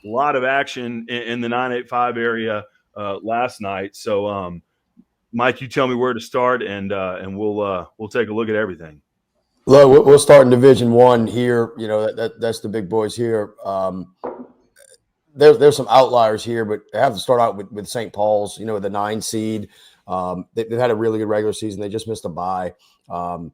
lot of action in the 985 area last night. So, Mike, you tell me where to start, and we'll take a look at everything. Look, we'll start in Division One here. You know that's the big boys here. There's some outliers here, but I have to start out with St. Paul's. You know, the 9 seed. They've had a really good regular season. They just missed a bye. Um,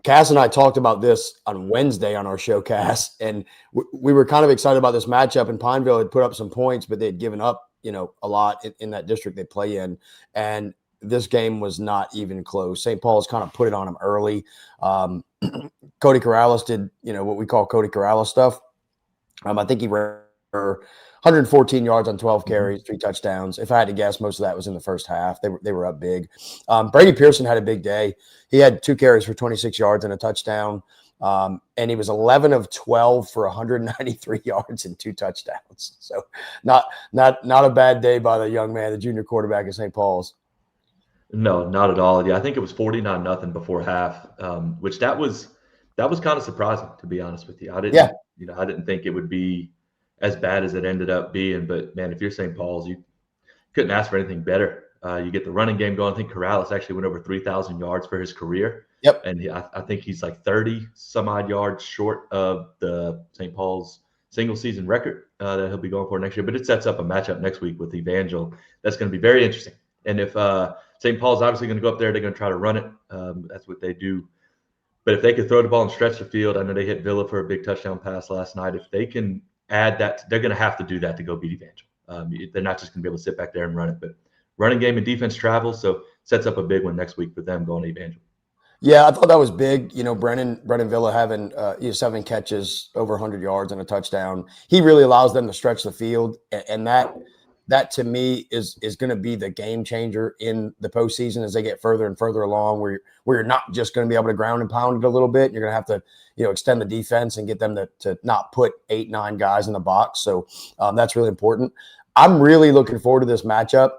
Cass and I talked about this on Wednesday on our show, Cass, and we were kind of excited about this matchup. And Pineville had put up some points, but they had given up, a lot in that district they play in. And this game was not even close. St. Paul's kind of put it on them early. Cody Corrales did, what we call Cody Corrales stuff. I think he ran 114 yards on 12 carries, 3 touchdowns. If I had to guess, most of that was in the first half. They were up big. Brady Pearson had a big day. He had 2 carries for 26 yards and a touchdown. And he was 11 of 12 for 193 yards and 2 touchdowns. So not a bad day by the young man, the junior quarterback at St. Paul's. No, not at all. Yeah, I think it was 49-0 before half, which that was kind of surprising, to be honest with you. I didn't think it would be as bad as it ended up being. But, man, if you're St. Paul's, you couldn't ask for anything better. You get the running game going. I think Corrales actually went over 3,000 yards for his career. Yep. And I think he's like 30-some-odd yards short of the St. Paul's single-season record that he'll be going for next year. But it sets up a matchup next week with Evangel that's going to be very interesting. And if St. Paul's obviously going to go up there, they're going to try to run it. That's what they do. But if they could throw the ball and stretch the field, I know they hit Villa for a big touchdown pass last night. If they can add that, they're going to have to do that to go beat Evangel. They're not just going to be able to sit back there and run it. But running game and defense travels, so sets up a big one next week for them going to Evangel. Yeah, I thought that was big. Brennan Villa having 7 catches, over 100 yards and a touchdown. He really allows them to stretch the field, and that to me is going to be the game changer in the postseason as they get further and further along, where you're not just going to be able to ground and pound it a little bit. You're going to have to extend the defense and get them to not put 8-9 guys in the box. So that's really important. I'm really looking forward to this matchup.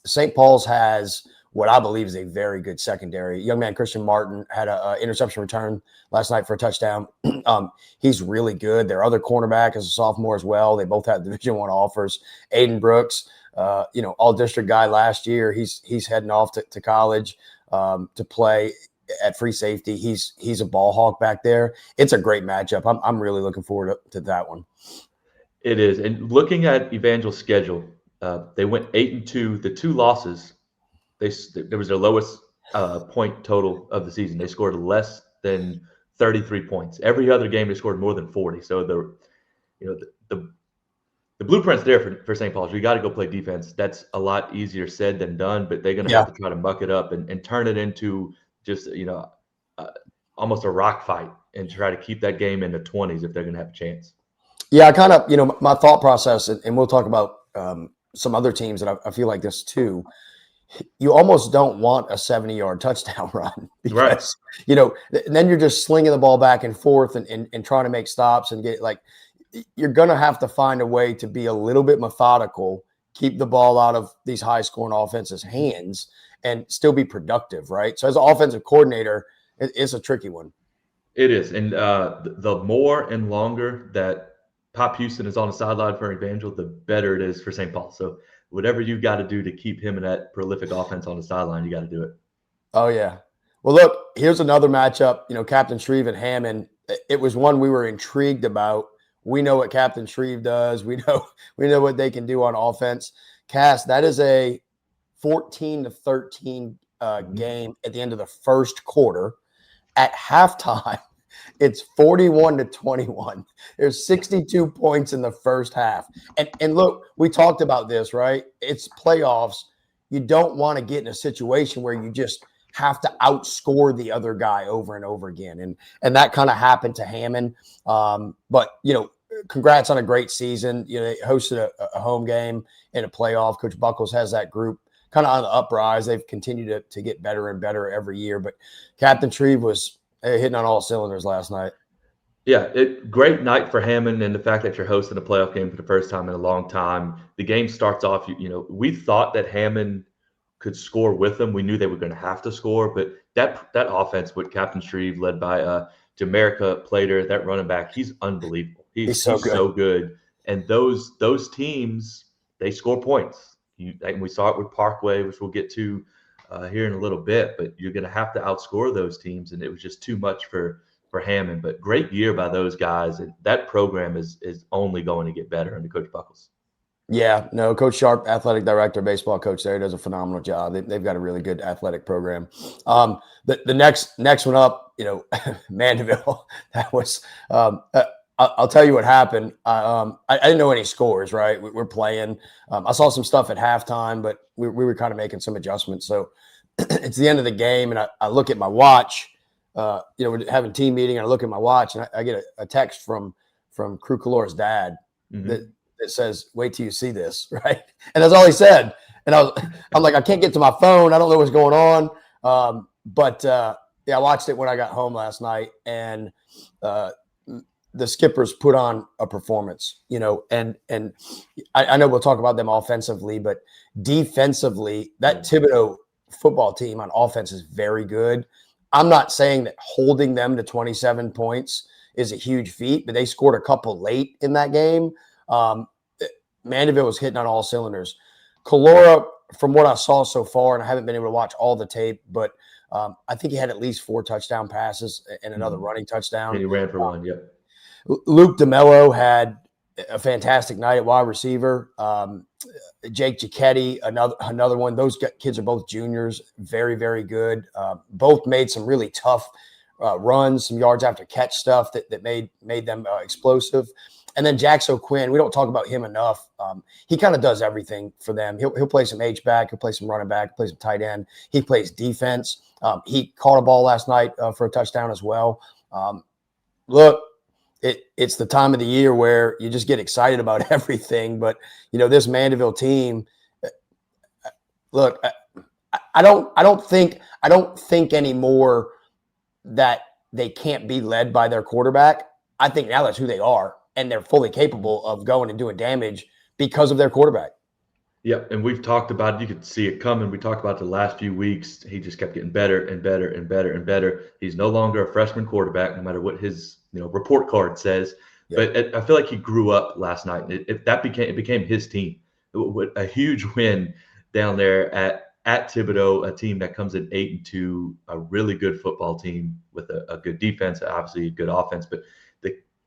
St. Paul's has what I believe is a very good secondary. Young man Christian Martin had an interception return last night for a touchdown. He's really good. Their other cornerback is a sophomore as well. They both have Division I offers. Aiden Brooks, all district guy last year. He's heading off to college to play at free safety. He's a ball hawk back there. It's a great matchup. I'm really looking forward to that one. It is. And looking at Evangel's schedule, they went 8-2. The 2 losses, there was their lowest point total of the season. They scored less than 33 points. Every other game they scored more than 40. So the blueprint's there for St. Paul's. You got to go play defense. That's a lot easier said than done, but they're going to have to try to muck it up and turn it into just almost a rock fight and try to keep that game in the 20s if they're going to have a chance. Yeah, I kind of my thought process, and we'll talk about some other teams that I feel like this too. You almost don't want a 70-yard touchdown run because, then you're just slinging the ball back and forth and trying to make stops and get you're going to have to find a way to be a little bit methodical, keep the ball out of these high-scoring offenses' hands and still be productive, right? So as an offensive coordinator, it's a tricky one. It is. And the more and longer that Pop Houston is on the sideline for Evangel, the better it is for St. Paul. So whatever you've got to do to keep him in that prolific offense on the sideline, you got to do it. Oh, yeah. Well, look, here's another matchup. Captain Shreve and Hammond. It was one we were intrigued about. We know what Captain Shreve does. We know what they can do on offense. Cass, that is a 14-13 game at the end of the first quarter. At halftime, it's 41-21. There's 62 points in the first half. And look, we talked about this, right? It's playoffs. You don't want to get in a situation where you just have to outscore the other guy over and over again. And that kind of happened to Hammond. But, congrats on a great season. They hosted a home game in a playoff. Coach Buckles has that group kind of on the uprise. They've continued to get better and better every year. But Captain Shreve was hitting on all cylinders last night. Yeah, great night for Hammond, and the fact that you're hosting a playoff game for the first time in a long time. The game starts off, we thought that Hammond could score with them. We knew they were going to have to score, but that offense with Captain Shreve led by Jamaica Plater, that running back, he's unbelievable. He's so good. And those teams, they score points. And we saw it with Parkway, which we'll get to here in a little bit. But you're going to have to outscore those teams, and it was just too much for Hammond. But great year by those guys, and that program is only going to get better under Coach Buckles. Yeah, no, Coach Sharp, athletic director, baseball coach there, does a phenomenal job. They've got a really good athletic program. The next one up, Mandeville. That was I'll tell you what happened. I didn't know any scores, right? We're playing. I saw some stuff at halftime, but we were kind of making some adjustments. So it's the end of the game, and I look at my watch. We're having team meeting, and I look at my watch, and I get a text from Crew Calora's dad that says, "Wait till you see this," right? And that's all he said. And I'm like, I can't get to my phone. I don't know what's going on. But I watched it when I got home last night, and the Skippers put on a performance, and I know we'll talk about them offensively, but defensively, that Thibodaux football team on offense is very good. I'm not saying that holding them to 27 points is a huge feat, but they scored a couple late in that game. Mandeville was hitting on all cylinders. Calora, from what I saw so far, and I haven't been able to watch all the tape, but I think he had at least 4 touchdown passes and another running touchdown. And he ran for one, yep. Luke DeMello had a fantastic night at wide receiver. Jake Giacchetti, another one. Those kids are both juniors, very, very good. Both made some really tough runs, some yards after catch stuff that made them explosive. And then Jax O'Quinn, we don't talk about him enough. He kind of does everything for them. He'll play some H-back, he'll play some running back, he'll play some tight end. He plays defense. He caught a ball last night for a touchdown as well. Look, it's the time of the year where you just get excited about everything. But this Mandeville team, look, I don't think anymore that they can't be led by their quarterback. I think now that's who they are, and they're fully capable of going and doing damage because of their quarterback. Yeah, and we've talked about it. You could see it coming. We talked about it the last few weeks. He just kept getting better and better and better and better. He's no longer a freshman quarterback, no matter what his report card says. Yep. But I feel like he grew up last night. It became his team. A huge win down there at Thibodaux, a team that comes in 8-2, a really good football team with a good defense, obviously a good offense. But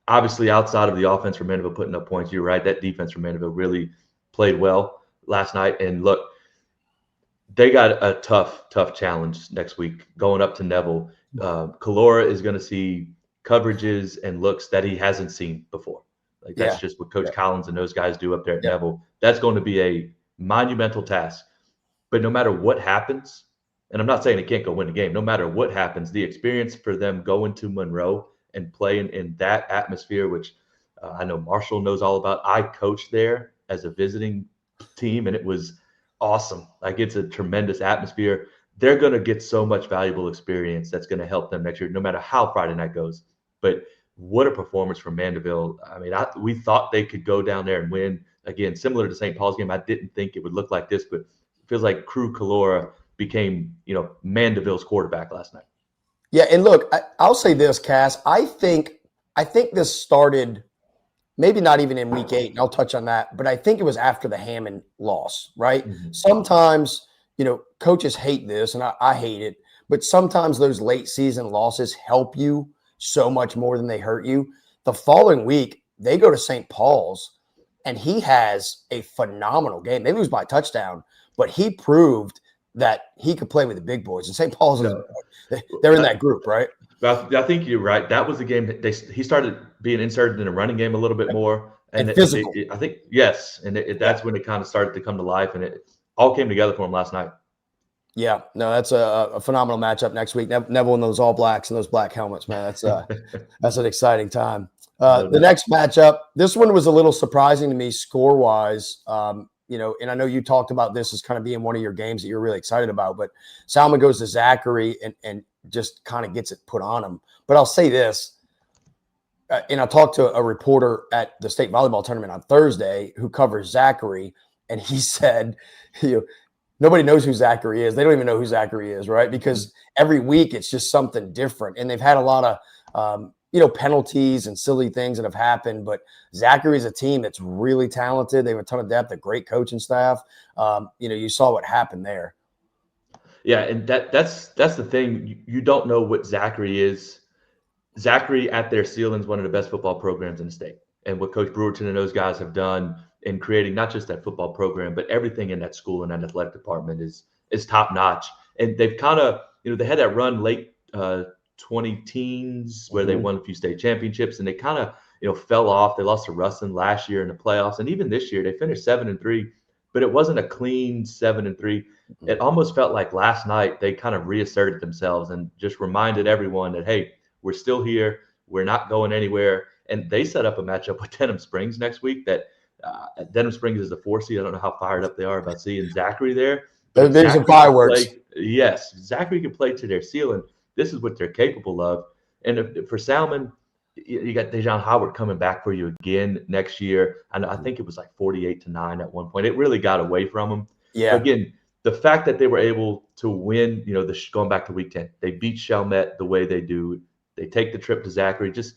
obviously outside of the offense for Mandeville putting up points, you're right, that defense for Mandeville really played well last night. And look, they got a tough challenge next week going up to Neville. Calora is going to see coverages and looks that he hasn't seen before. Like that's just what Coach Collins and those guys do up there at Neville. That's going to be a monumental task. But no matter what happens, and I'm not saying they can't go win the game, no matter what happens, the experience for them going to Monroe and playing in that atmosphere, which I know Marshall knows all about. I coached there as a visiting team, and it was awesome. Like it's a tremendous atmosphere. They're going to get so much valuable experience that's going to help them next year, no matter how Friday night goes. But what a performance from Mandeville. I mean, we thought they could go down there and win. Again, similar to St. Paul's game, I didn't think it would look like this, but it feels like Crew Calora became, Mandeville's quarterback last night. Yeah, and look, I'll say this, Cass. I think this started maybe not even in week 8, and I'll touch on that, but I think it was after the Hammond loss, right? Mm-hmm. Sometimes, coaches hate this, and I hate it, but sometimes those late season losses help you so much more than they hurt you. The following week, they go to St. Paul's, and he has a phenomenal game. They lose by a touchdown, but he proved that he could play with the big boys. And St. Paul's, they're in that group, right? I think you're right. That was the game that he started being inserted in a running game a little bit more. And physical. I think, yes. And that's when it kind of started to come to life, and it all came together for him last night. Yeah, no, that's a phenomenal matchup next week. Neville in those all blacks and those black helmets, man. That's an exciting time. The next matchup, this one was a little surprising to me score-wise. And I know you talked about this as kind of being one of your games that you're really excited about, but Salmon goes to Zachary and just kind of gets it put on him. But I'll say this, and I talked to a reporter at the state volleyball tournament on Thursday who covers Zachary, and he said, nobody knows who Zachary is. They don't even know who Zachary is, right? Because every week it's just something different. And they've had a lot of penalties and silly things that have happened. But Zachary is a team that's really talented. They have a ton of depth, a great coaching staff. You saw what happened there. Yeah, and that's the thing. You don't know what Zachary is. Zachary at their ceiling is one of the best football programs in the state. And what Coach Brewerton and those guys have done in creating not just that football program, but everything in that school and that athletic department is top notch. And they've kind of, they had that run late 20 teens where they won a few state championships, and they kind of, fell off. They lost to Ruston last year in the playoffs. And even this year they finished 7-3, but it wasn't a clean 7-3. It almost felt like last night they kind of reasserted themselves and just reminded everyone that, hey, we're still here. We're not going anywhere. And they set up a matchup with Denham Springs next week. That Denham Springs is the 4 seed. I don't know how fired up they are about seeing Zachary there. There's some fireworks. Yes, Zachary can play to their ceiling. This is what they're capable of. And for Salmon, you got Dejon Howard coming back for you again next year. And I think it was like 48-9 at one point. It really got away from him. Yeah. But again, the fact that they were able to win, going back to week 10, they beat Chalmette the way they do. They take the trip to Zachary. Just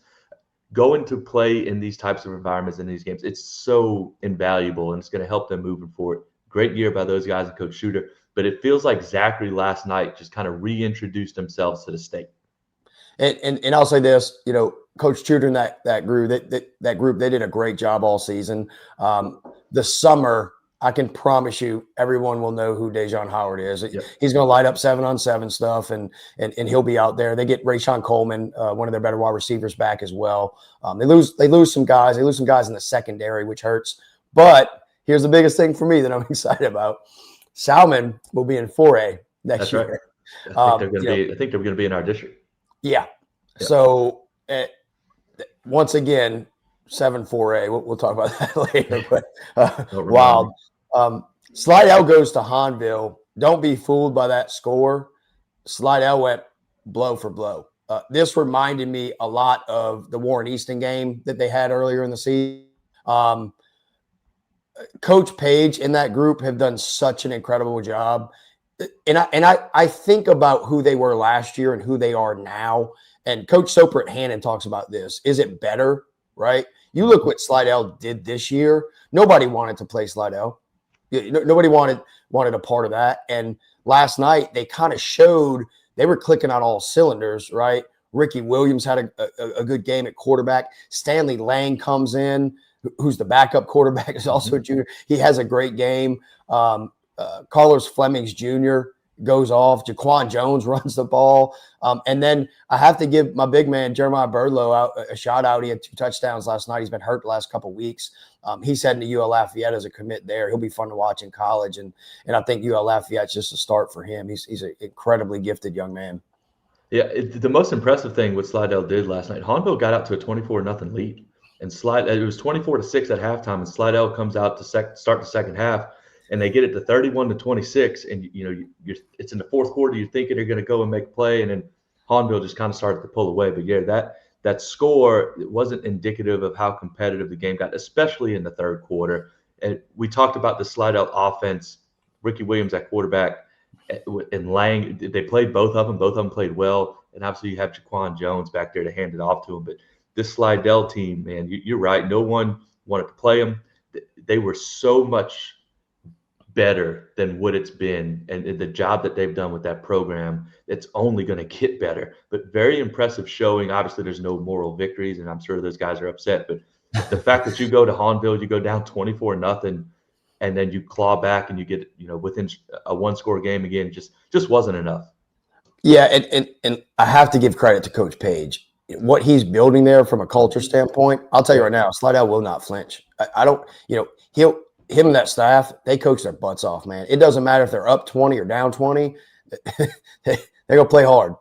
going to play in these types of environments in these games, it's so invaluable, and it's going to help them moving forward. Great year by those guys and Coach Shooter, but it feels like Zachary last night just kind of reintroduced themselves to the state. And I'll say this, Coach Shooter and that group, that group, they did a great job all season. The summer, I can promise you, everyone will know who Dejon Howard is. Yep. He's going to light up 7-on-7 stuff, and he'll be out there. They get Rayshawn Coleman, one of their better wide receivers, back as well. They lose some guys. They lose some guys in the secondary, which hurts. But here's the biggest thing for me that I'm excited about: Salmon will be in 4A next year. Right. I think they're going to be in our district. Yeah. Yep. So once again, 7-4A. We'll talk about that later. But wild. Slidell goes to Hahnville. Don't be fooled by that score. Slidell went blow for blow. This reminded me a lot of the Warren Easton game that they had earlier in the season. Coach Page and that group have done such an incredible job. And I think about who they were last year and who they are now. And Coach Soper at Hannon talks about this. Is it better? Right? You look what Slidell did this year. Nobody wanted to play Slidell. Nobody wanted a part of that. And last night they kind of showed they were clicking on all cylinders, right? Ricky Williams had a good game at quarterback. Stanley Lang comes in, who's the backup quarterback, is also a junior. He has a great game. Carlos Flemings Jr. goes off. Jaquan Jones runs the ball. And then I have to give my big man, Jeremiah Birdlow, a shout out. He had 2 touchdowns last night. He's been hurt the last couple of weeks. He's heading to UL Lafayette as a commit there. He'll be fun to watch in college. And I think UL Lafayette's just a start for him. He's an incredibly gifted young man. Yeah, the most impressive thing what Slidell did last night, Hahnville got out to a 24-0 lead. And it was 24-6 at halftime, and Slidell comes out to start the second half. And they get it to 31-26, and it's in the fourth quarter. You're thinking they're going to go and make a play, and then Hahnville just kind of started to pull away. But yeah, that score wasn't indicative of how competitive the game got, especially in the third quarter. And we talked about the Slidell offense, Ricky Williams at quarterback, and Lang. They played both of them. Both of them played well, and obviously you have Jaquan Jones back there to hand it off to him. But this Slidell team, man, you're right. No one wanted to play them. They were so much better than what it's been, and the job that they've done with that program, it's only going to get better. But very impressive showing. Obviously there's no moral victories, and I'm sure those guys are upset, but the fact that you go to Hahnville, you go down 24-0, and then you claw back and you get within a 1-score game again, just wasn't enough. Yeah, and I have to give credit to Coach Page. What he's building there from a culture standpoint, I'll tell you right now, Slidell will not flinch. I don't, him and that staff, they coach their butts off, man. It doesn't matter if they're up 20 or down 20. They're going to play hard.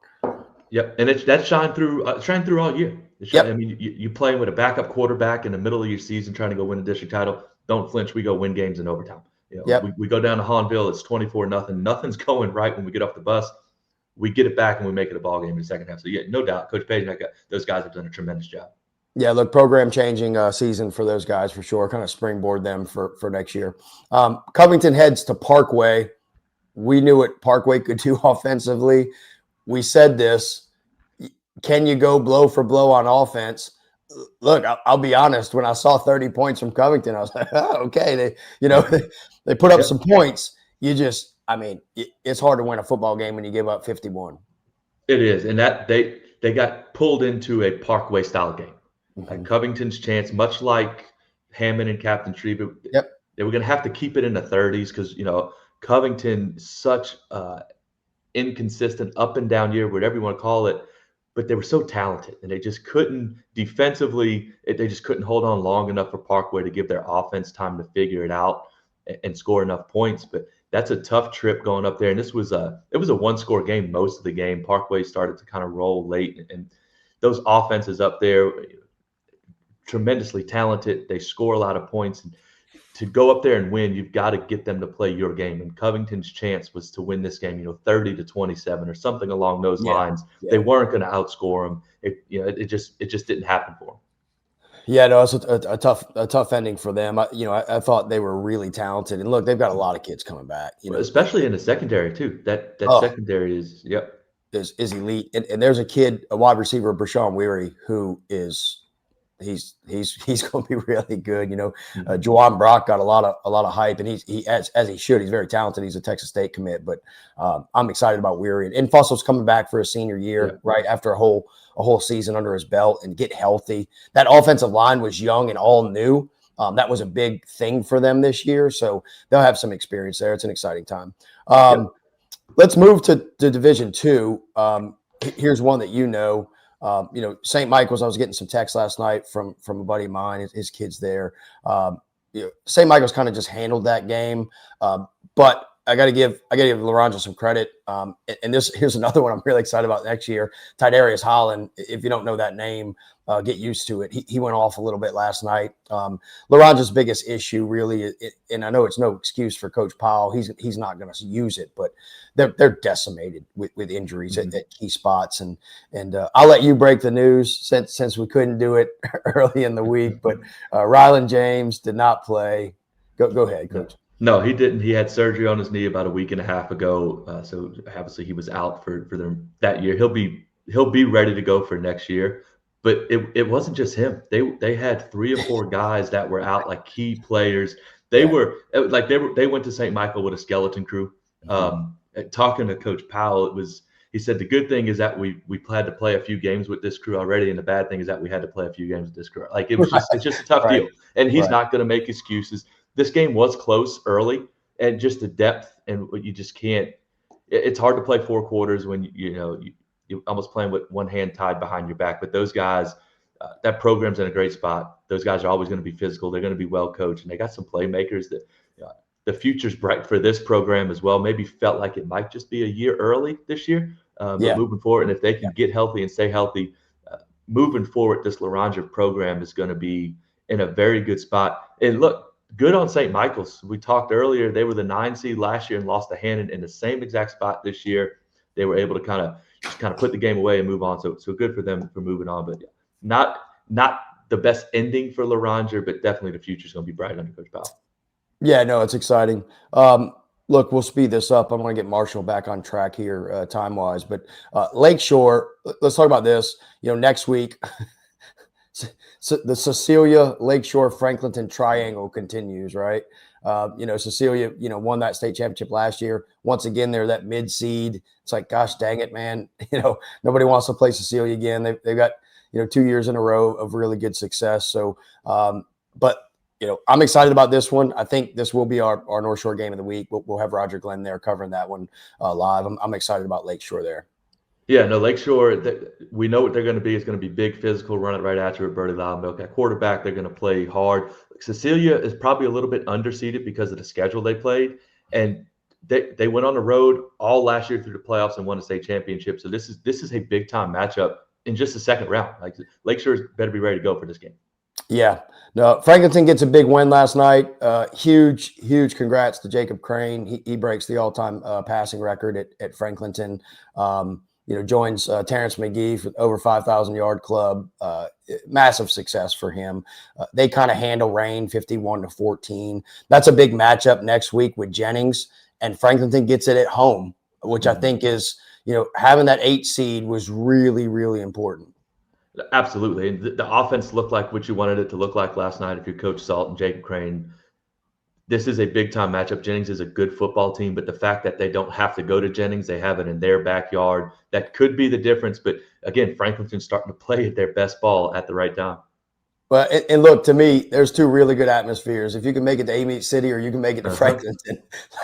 Yep, and that shined through all year. Yep. I mean, you playing with a backup quarterback in the middle of your season trying to go win a district title. Don't flinch. We go win games in overtime. Yep. We go down to Hahnville. It's 24-0. Nothing's going right when we get off the bus. We get it back and we make it a ball game in the second half. So, yeah, no doubt, Coach Page and those guys have done a tremendous job. Yeah, look, program-changing season for those guys for sure. Kind of springboard them for next year. Covington heads to Parkway. We knew what Parkway could do offensively. We said this. can you go blow for blow on offense? Look, I'll be honest. When I saw 30 points from Covington, I was like, oh, okay. They put up some points. It's hard to win a football game when you give up 51. It is, and that they got pulled into a Parkway style game. Like Covington's chance, much like Hammond and Captain Trebe, they were going to have to keep it in the 30s because Covington such inconsistent up and down year, whatever you want to call it. But they were so talented, and they just couldn't defensively. They just couldn't hold on long enough for Parkway to give their offense time to figure it out and score enough points. But that's a tough trip going up there. And it was a one-score game most of the game. Parkway started to kind of roll late, and those offenses up there, tremendously talented. They score a lot of points. And to go up there and win, you've got to get them to play your game. And Covington's chance was to win this game, 30-27 or something along those lines. Yeah. They weren't going to outscore them. It just didn't happen for them. Yeah, no, it's a tough ending for them. I thought they were really talented, and look, they've got a lot of kids coming back. Especially in the secondary too. That secondary is elite. And there's a kid, a wide receiver, Brashawn Weary, who is. He's going to be really good. Juwan Brock got a lot of hype, and he as he should. He's very talented. He's a Texas State commit, but I'm excited about Weary. And Fussel's coming back for his senior year, right after a whole season under his belt and get healthy. That offensive line was young and all new. That was a big thing for them this year, so they'll have some experience there. It's an exciting time. Let's move to Division II. Here's one that St. Michael's. I was getting some texts last night from a buddy of mine. His kid's there. St. Michael's kind of just handled that game, but I got to give Laranja some credit. And here's another one I'm really excited about next year. Tidarius Holland. If you don't know that name, get used to it. He went off a little bit last night. Laranja's biggest issue really, and I know it's no excuse for Coach Powell. He's not going to use it, but they're decimated with injuries at key spots. And I'll let you break the news since we couldn't do it early in the week. But Rylan James did not play. Go ahead, Coach. No, he didn't. He had surgery on his knee about a week and a half ago. So obviously he was out for them that year. He'll be ready to go for next year. But it wasn't just him. They had 3 or 4 guys that were out, like key players. They went to St. Michael with a skeleton crew. Talking to Coach Powell, he said the good thing is that we had to play a few games with this crew already, and the bad thing is that we had to play a few games with this crew. Like it's just a tough deal, and he's not going to make excuses. This game was close early, and just the depth, and you just can't. It's hard to play 4 quarters when you're almost playing with one hand tied behind your back. But those guys, that program's in a great spot. Those guys are always going to be physical. They're going to be well coached, and they got some playmakers that. The future's bright for this program as well. Maybe felt like it might just be a year early this year, but moving forward, and if they can get healthy and stay healthy, moving forward, this Laranja program is going to be in a very good spot. And look, good on St. Michael's. We talked earlier; they were the 9 seed last year and lost to Hannon in the same exact spot this year. They were able to kind of put the game away and move on. So good for them for moving on. But not the best ending for Laranja, but definitely the future is going to be bright under Coach Powell. Yeah, no, it's exciting. Look, we'll speed this up. I'm going to get Marshall back on track here time-wise. But Lakeshore, let's talk about this. Next week, the Cecilia, Lakeshore, Franklinton triangle continues, right? Cecilia, won that state championship last year. Once again, they're that mid-seed. It's like, gosh, dang it, man. Nobody wants to play Cecilia again. They've got, 2 years in a row of really good success. So, but I'm excited about this one. I think this will be our North Shore game of the week. We'll have Roger Glenn there covering that one live. I'm excited about Lakeshore there. Yeah, no, Lakeshore, we know what they're going to be. It's going to be big, physical, run it right at you with Birdie Loudmilk. At quarterback, they're going to play hard. Cecilia is probably a little bit underseeded because of the schedule they played. And they went on the road all last year through the playoffs and won a state championship. So this is a big-time matchup in just the second round. Like Lakeshore better be ready to go for this game. Yeah. No, Franklinton gets a big win last night. Huge congrats to Jacob Crane. He breaks the all-time passing record at Franklinton. Joins Terrence McGee for over 5,000-yard club. Massive success for him. They kind of handle Rain 51-14. That's a big matchup next week with Jennings, and Franklinton gets it at home, which I think is, having that 8 seed was really, really important. Absolutely. And the offense looked like what you wanted it to look like last night if you're Coach Salt and Jacob Crane. This is a big-time matchup. Jennings is a good football team, but the fact that they don't have to go to Jennings, they have it in their backyard, that could be the difference. But, again, Franklinton's starting to play their best ball at the right time. Well, and look, to me, there's 2 really good atmospheres. If you can make it to Amite City or you can make it to Franklinton,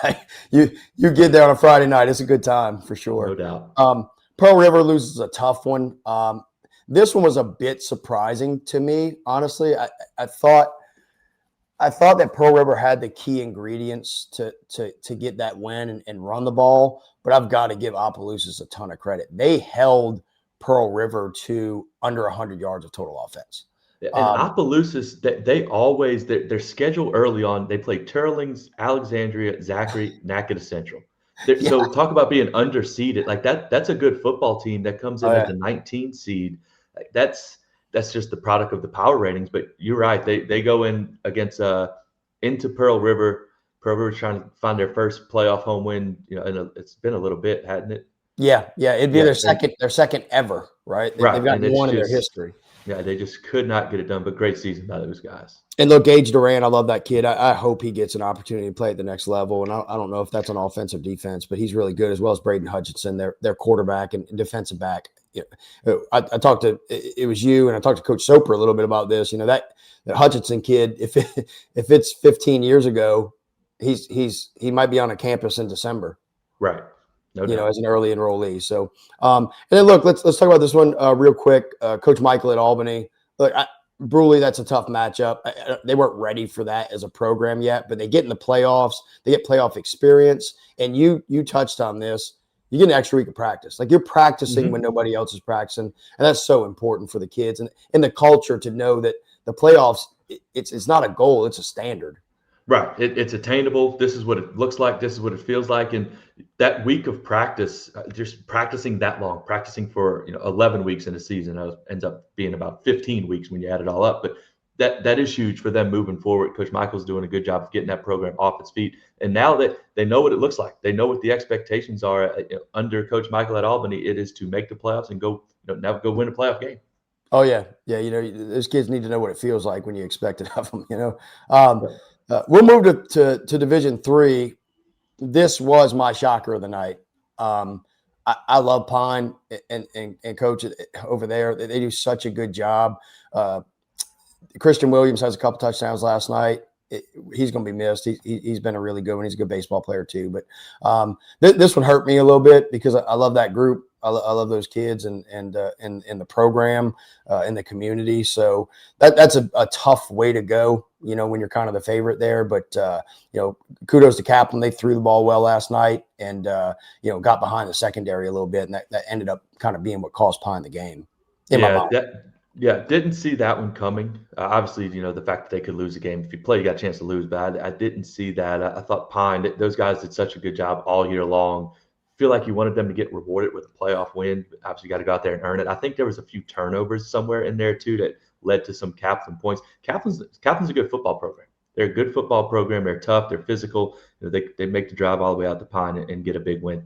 like you get there on a Friday night, it's a good time for sure. No doubt. Pearl River loses a tough one. This one was a bit surprising to me, honestly. I thought that Pearl River had the key ingredients to get that win and run the ball, but I've got to give Opelousas a ton of credit. They held Pearl River to under 100 yards of total offense. And Opelousas, they always their schedule early on. They play Turlings, Alexandria, Zachary, Natchitoches Central. So talk about being underseeded. Like that's a good football team that comes in at the 19 seed. Like that's just the product of the power ratings. But you're right. They go in against into Pearl River. Pearl River's trying to find their first playoff home win. And it's been a little bit, hadn't it? Yeah. It'd be their second ever, right? They've got one in their history. Yeah, they just could not get it done, but great season by those guys. And look, Gage Duran, I love that kid. I hope he gets an opportunity to play at the next level. And I don't know if that's on offense or defense, but he's really good, as well as Braden Hutchinson, their quarterback and defensive back. I talked to, it was you, and I talked to Coach Soper a little bit about this. That Hutchinson kid, if it's 15 years ago, he might be on a campus in December. Right. No doubt. As an early enrollee. So, and then look, let's talk about this one real quick. Coach Michael at Albany. Look, Bruley, that's a tough matchup. They weren't ready for that as a program yet, but they get in the playoffs. They get playoff experience, and you touched on this. You get an extra week of practice. Like, you're practicing when nobody else is practicing, and that's so important for the kids and the culture to know that the playoffs. It's not a goal; it's a standard. Right. It's attainable. This is what it looks like. This is what it feels like. And that week of practice, just practicing that long, practicing for 11 weeks in a season, ends up being about 15 weeks when you add it all up. But that is huge for them moving forward. Coach Michael's doing a good job of getting that program off its feet. And now that they know what it looks like, they know what the expectations are under Coach Michael at Albany. It is to make the playoffs and go win a playoff game. Oh yeah, those kids need to know what it feels like when you expect it of them. We'll move to Division III. This was my shocker of the night. I love Pine and Coach over there. They do such a good job. Christian Williams has a couple touchdowns last night. He's going to be missed. He's been a really good one. He's a good baseball player too. But this one hurt me a little bit because I love that group. I love those kids and the program, in the community. So that's a tough way to go, when you're kind of the favorite there. But, kudos to Kaplan. They threw the ball well last night and, got behind the secondary a little bit. And that ended up kind of being what cost Pine the game. Didn't see that one coming. Obviously, the fact that they could lose a game. If you play, you got a chance to lose. But I didn't see that. I thought Pine, those guys did such a good job all year long. Feel like you wanted them to get rewarded with a playoff win. Obviously, you got to go out there and earn it. I think there was a few turnovers somewhere in there too that led to some Kaplan points. Kaplan's a good football program. They're a good football program. They're tough. They're physical. They make the drive all the way out to Pine and get a big win.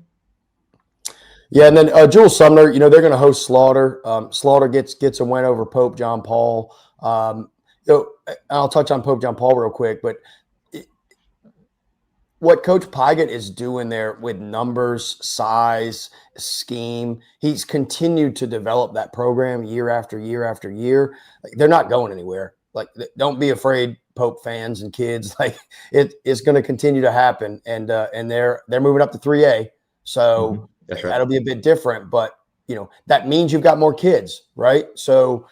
Yeah, and then Jules Sumner, they're going to host Slaughter. Slaughter gets a win over Pope John Paul. I'll touch on Pope John Paul real quick, but what Coach Pygott is doing there with numbers, size, scheme, he's continued to develop that program year after year after year. Like, they're not going anywhere. Like, don't be afraid, Pope fans and kids. Like, it's going to continue to happen, and they're moving up to 3A, so That's right. That'll be a bit different. But that means you've got more kids, right? So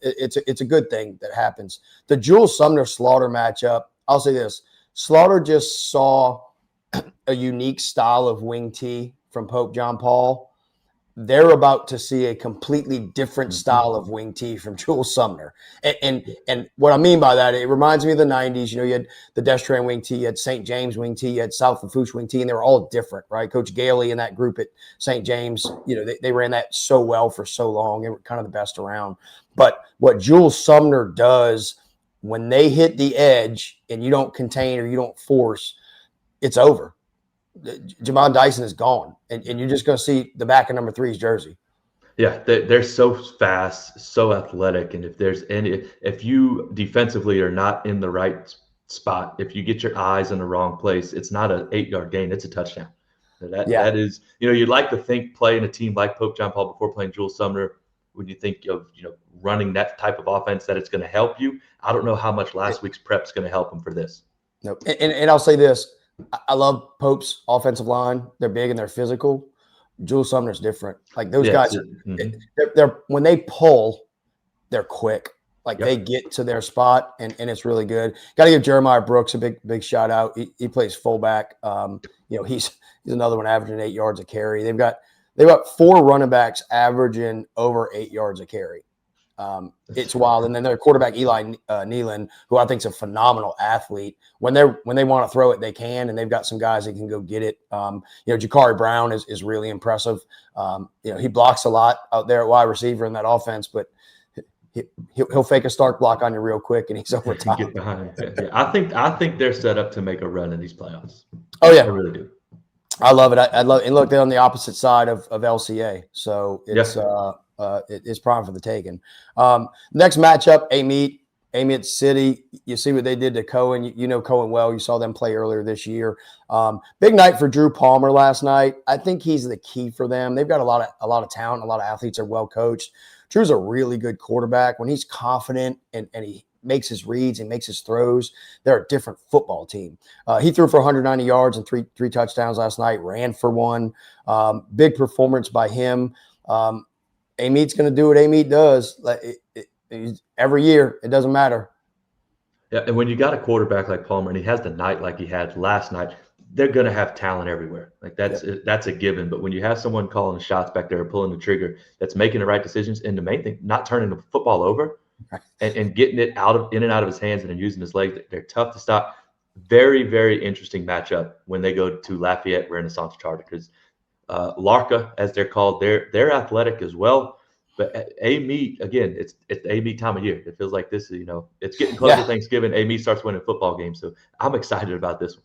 it's a good thing that happens. The Jules Sumner Slaughter matchup, I'll say this. Slaughter just saw a unique style of wing tee from Pope John Paul. They're about to see a completely different style of wing tee from Jules Sumner. And what I mean by that, it reminds me of the 90s. You had the Destran wing tee, you had St. James wing tee, you had South Lafourche wing tee, and they were all different, right? Coach Gailey and that group at St. James, they ran that so well for so long. They were kind of the best around. But what Jules Sumner does when they hit the edge and you don't contain or you don't force, it's over. Jamon Dyson is gone, and you're just going to see the back of number 3's jersey. Yeah, they're so fast, so athletic, and if you defensively are not in the right spot, if you get your eyes in the wrong place, it's not an 8-yard gain, it's a touchdown. That is, you'd like to think playing a team like Pope John Paul before playing Jules Sumner, when you think of running that type of offense, that it's going to help you. I don't know how much last week's prep is going to help him for this. No, and I'll say this: I love Pope's offensive line. They're big and they're physical. Jules Sumner's different. Like those guys, they're when they pull, they're quick. Like they get to their spot, and it's really good. Got to give Jeremiah Brooks a big shout out. He plays fullback. He's another one averaging 8 yards a carry. They've got 4 running backs averaging over 8 yards a carry. It's wild. And then their quarterback Eli Nealon, who I think is a phenomenal athlete. When they want to throw it, they can, and they've got some guys that can go get it. Jakari Brown is really impressive. He blocks a lot out there at wide receiver in that offense, but he'll fake a Stark block on you real quick, and he's over top. Get behind. Yeah. I think they're set up to make a run in these playoffs. Oh yeah, I really do. I love it. I love, and look, they're on the opposite side of LCA, so it's prime for the taking. Next matchup, Amite City. You see what they did to Cohen. You know Cohen well. You saw them play earlier this year. Big night for Drew Palmer last night. I think he's the key for them. They've got a lot of talent. A lot of athletes are well coached. Drew's a really good quarterback. When he's confident and he makes his reads and makes his throws, they're a different football team. He threw for 190 yards and three touchdowns last night, ran for 1. Big performance by him. Amite's going to do what Amite does. Every year, it doesn't matter. Yeah, and when you got a quarterback like Palmer and he has the night like he had last night, they're going to have talent everywhere. Like that's a given. But when you have someone calling the shots back there, pulling the trigger, that's making the right decisions, and the main thing, not turning the football over and getting it in and out of his hands and then using his legs, they're tough to stop. Very, very interesting matchup when they go to Lafayette Renaissance Charter, because Larka, as they're called, they're athletic as well. But Amite, again, it's the Amite time of year. It feels like this is, it's getting close to Thanksgiving. Amite starts winning football games. So I'm excited about this one.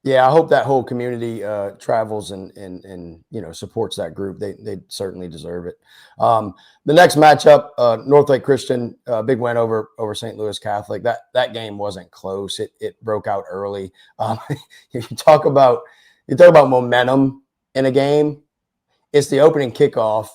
Yeah, I hope that whole community travels and supports that group. They certainly deserve it. The next matchup, Northlake Christian, big win over St. Louis Catholic. That game wasn't close. It broke out early. You talk about momentum in a game. It's the opening kickoff.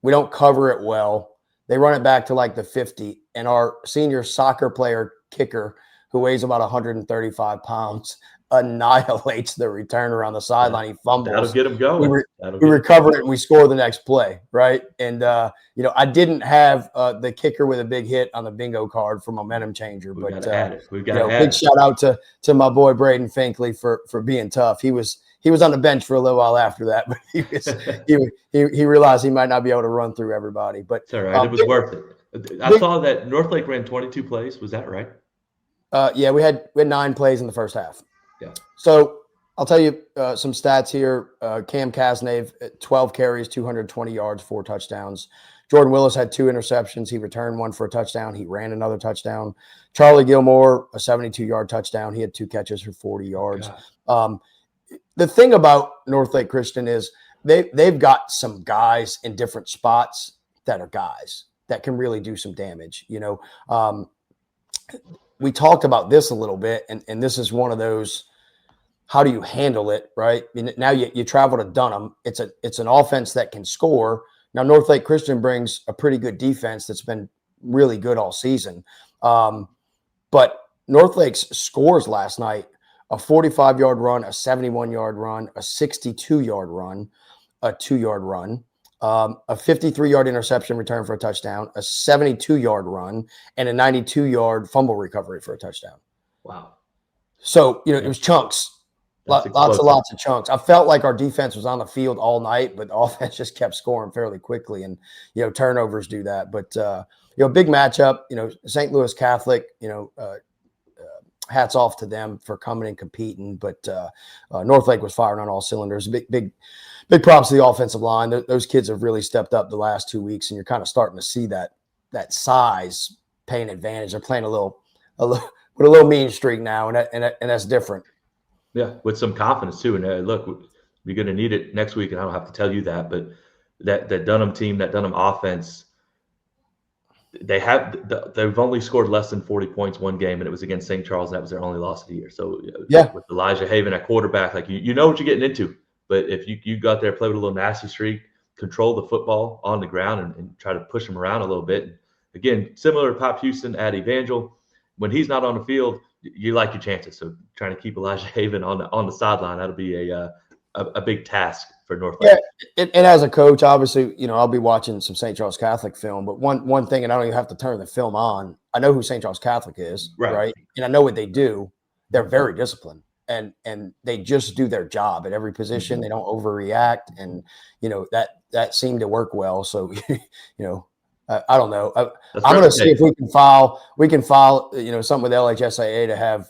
We don't cover it well. They run it back to like the 50, and our senior soccer player kicker, who weighs about 135 pounds, annihilates the returner on the sideline. He fumbles. That'll get him going. We recover it and we score the next play, right? And I didn't have the kicker with a big hit on the bingo card for momentum changer, We've but big shout out to my boy Braden Finkley for being tough. He was on the bench for a little while after that, but he realized he might not be able to run through everybody. But it's all right. It was worth it. I saw that Northlake ran 22 plays. Was that right? We had 9 plays in the first half. Yeah. So I'll tell you some stats here. Cam Casnave, 12 carries, 220 yards, 4 touchdowns. Jordan Willis had 2 interceptions. He returned 1 for a touchdown. He ran another touchdown. Charlie Gilmore, a 72-yard touchdown. He had 2 catches for 40 yards. The thing about Northlake Christian is they've got some guys in different spots that are guys that can really do some damage. We talked about this a little bit, and this is one of those, how do you handle it, right? Now you travel to Dunham. It's an offense that can score. Now, Northlake Christian brings a pretty good defense that's been really good all season. But Northlake's scores last night, a 45-yard run, a 71-yard run, a 62-yard run, a 2-yard run, a 53-yard interception return for a touchdown, a 72-yard run, and a 92-yard fumble recovery for a touchdown. Wow. So, it was chunks. Lots of chunks. I felt like our defense was on the field all night, but the offense just kept scoring fairly quickly, and turnovers do that. But big matchup. St. Louis Catholic. Hats off to them for coming and competing. But Northlake was firing on all cylinders. Big props to the offensive line. Those kids have really stepped up the last 2 weeks, and you're kind of starting to see that size paying advantage. They're playing a little with a little mean streak now, and that's different. Yeah, with some confidence too. And look, we're going to need it next week, and I don't have to tell you that, but that Dunham team, that Dunham offense, they've only scored less than 40 points one game, and it was against St. Charles, and that was their only loss of the year. So Yeah. with Elijah Haven at quarterback, like you know what you're getting into. But if you go out there, play with a little nasty streak, control the football on the ground, and try to push them around a little bit. And again, similar to Pop Houston at Evangel, when he's not on the field, you like your chances. So trying to keep Elijah Haven on the sideline, that'll be a big task for Northland. Yeah, and as a coach, obviously, I'll be watching some St. Charles Catholic film. But one thing, and I don't even have to turn the film on. I know who St. Charles Catholic is, right? And I know what they do. They're very disciplined, and they just do their job at every position. They don't overreact, and that seemed to work well. So, I don't know. I'm going to see if we can file. Something with LHSAA to have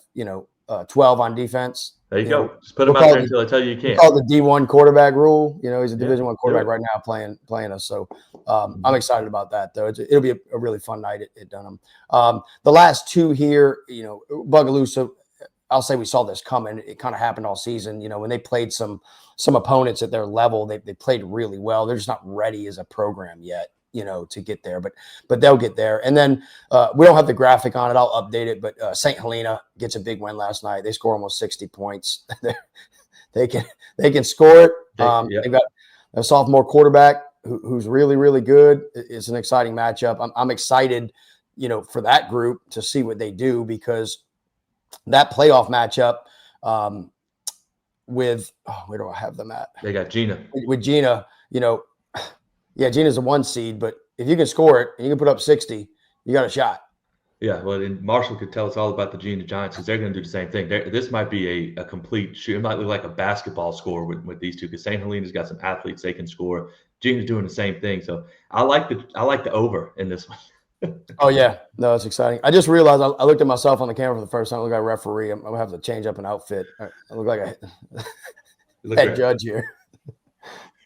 12 on defense. There you go. Just put him out there until I tell you can't. Call it the D1 quarterback rule. He's a Division I quarterback right now playing us. So I'm excited about that, though. It'll be a really fun night at Dunham. The last two here, Bugaloo. So I'll say we saw this coming. It kind of happened all season. When they played some opponents at their level, they played really well. They're just not ready as a program yet, to get there, but they'll get there. And then we don't have the graphic on it. I'll update it. But St. Helena gets a big win last night. They score almost 60 points. they can score it. They've got a sophomore quarterback who's really, really good. It's an exciting matchup. I'm excited, for that group to see what they do, because that playoff matchup with where do I have them at? They got Gina. With Gina, yeah, Gina's a 1 seed, but if you can score it and you can put up 60, you got a shot. Yeah, well, and Marshall could tell us all about the Gina Giants, because they're going to do the same thing. This might be a complete shoot. It might look like a basketball score with these two, because St. Helena's got some athletes they can score. Gina's doing the same thing. So I like the over in this one. Oh, yeah. No, it's exciting. I just realized I looked at myself on the camera for the first time. I look like a referee. I'm going to have to change up an outfit. I look like a head judge here.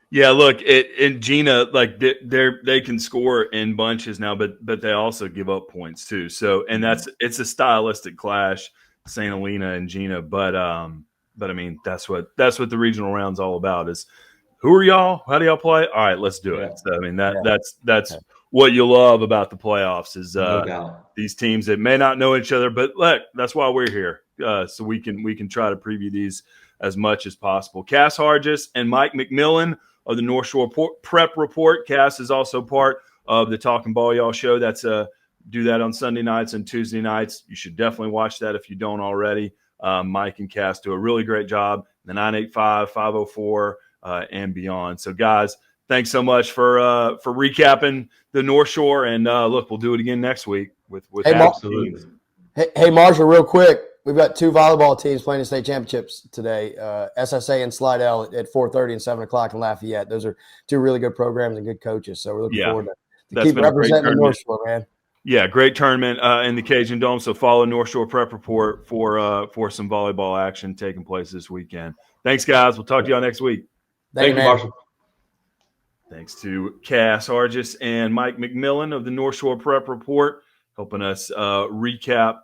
Yeah, look, and Gina, like they can score in bunches now, but they also give up points too. So, and it's a stylistic clash, St. Helena and Gina. But I mean, that's what the regional round's all about, is who are y'all? How do y'all play? All right, let's do it. So, I mean, that's what you love about the playoffs, is these teams that may not know each other, but look, that's why we're here, so we can try to preview these as much as possible. Cass Hargis and Mike McMillan of the North Shore Prep Report. Cass is also part of the Talking Ball Y'all show. That's do that on Sunday nights and Tuesday nights. You should definitely watch that if you don't already. Mike and Cass do a really great job. The 985, 504, and beyond. So, guys, thanks so much for recapping the North Shore. And look, we'll do it again next week with absolutely. Hey, Marshall, real quick. We've got 2 volleyball teams playing the state championships today, SSA and Slidell at 4:30 and 7 o'clock in Lafayette. Those are 2 really good programs and good coaches. So we're looking forward to keep representing the North Shore, man. Yeah, great tournament in the Cajun Dome. So follow North Shore Prep Report for some volleyball action taking place this weekend. Thanks, guys. We'll talk to y'all next week. Thank you, Marshall. Thanks to Cass Hargis and Mike McMillan of the North Shore Prep Report, helping us recap